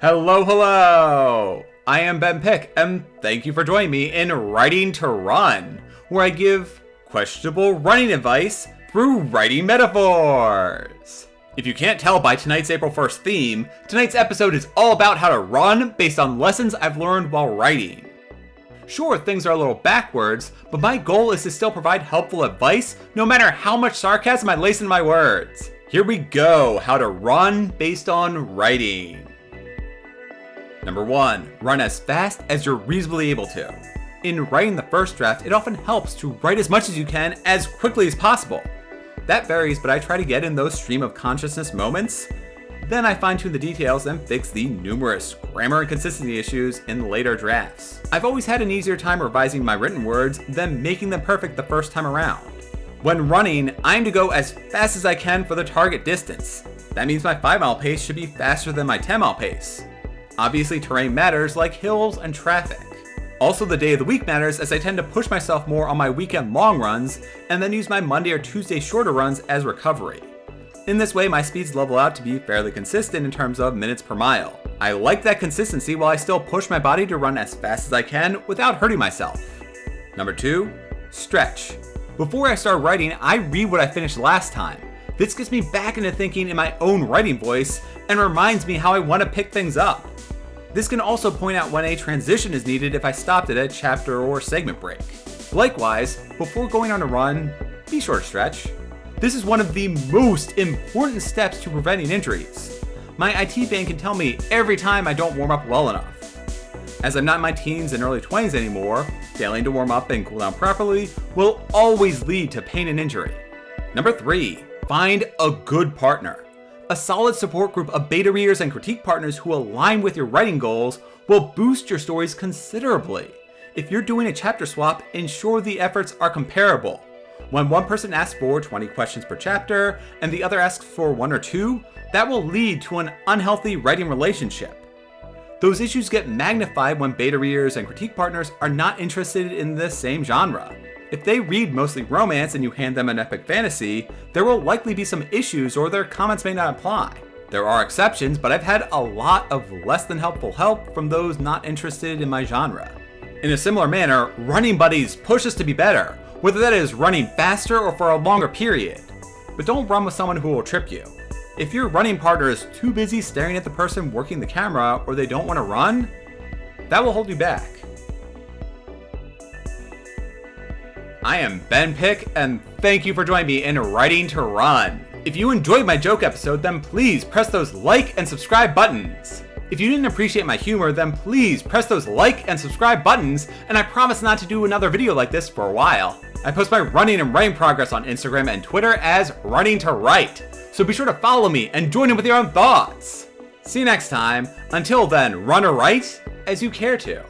Hello! I am Ben Pick, and thank you for joining me in Writing to Run, where I give questionable running advice through writing metaphors. If you can't tell by tonight's April 1st theme, tonight's episode is all about how to run based on lessons I've learned while writing. Sure, things are a little backwards, but my goal is to still provide helpful advice no matter how much sarcasm I lace in my words. Here we go, how to run based on writing. Number 1, run as fast as you're reasonably able to. In writing the first draft, it often helps to write as much as you can as quickly as possible. That varies, but I try to get in those stream of consciousness moments. Then I fine-tune the details and fix the numerous grammar and consistency issues in later drafts. I've always had an easier time revising my written words than making them perfect the first time around. When running, I aim to go as fast as I can for the target distance. That means my 5-mile pace should be faster than my 10-mile pace. Obviously, terrain matters like hills and traffic. Also, the day of the week matters as I tend to push myself more on my weekend long runs and then use my Monday or Tuesday shorter runs as recovery. In this way, my speeds level out to be fairly consistent in terms of minutes per mile. I like that consistency while I still push my body to run as fast as I can without hurting myself. Number 2, stretch. Before I start writing, I read what I finished last time. This gets me back into thinking in my own writing voice and reminds me how I want to pick things up. This can also point out when a transition is needed if I stopped at a chapter or segment break. Likewise, before going on a run, be sure to stretch. This is one of the most important steps to preventing injuries. My IT band can tell me every time I don't warm up well enough. As I'm not in my teens and early 20s anymore, failing to warm up and cool down properly will always lead to pain and injury. Number 3, find a good partner. A solid support group of beta readers and critique partners who align with your writing goals will boost your stories considerably. If you're doing a chapter swap, ensure the efforts are comparable. When one person asks for 20 questions per chapter and the other asks for 1 or 2, that will lead to an unhealthy writing relationship. Those issues get magnified when beta readers and critique partners are not interested in the same genre. If they read mostly romance and you hand them an epic fantasy, there will likely be some issues or their comments may not apply. There are exceptions, but I've had a lot of less than helpful help from those not interested in my genre. In a similar manner, running buddies push us to be better, whether that is running faster or for a longer period. But don't run with someone who will trip you. If your running partner is too busy staring at the person working the camera or they don't want to run, that will hold you back. I am Ben Pick, and thank you for joining me in Writing to Run. If you enjoyed my joke episode, then please press those like and subscribe buttons. If you didn't appreciate my humor, then please press those like and subscribe buttons, and I promise not to do another video like this for a while. I post my running and writing progress on Instagram and Twitter as Running to Write, so be sure to follow me and join in with your own thoughts. See you next time. Until then, run or write as you care to.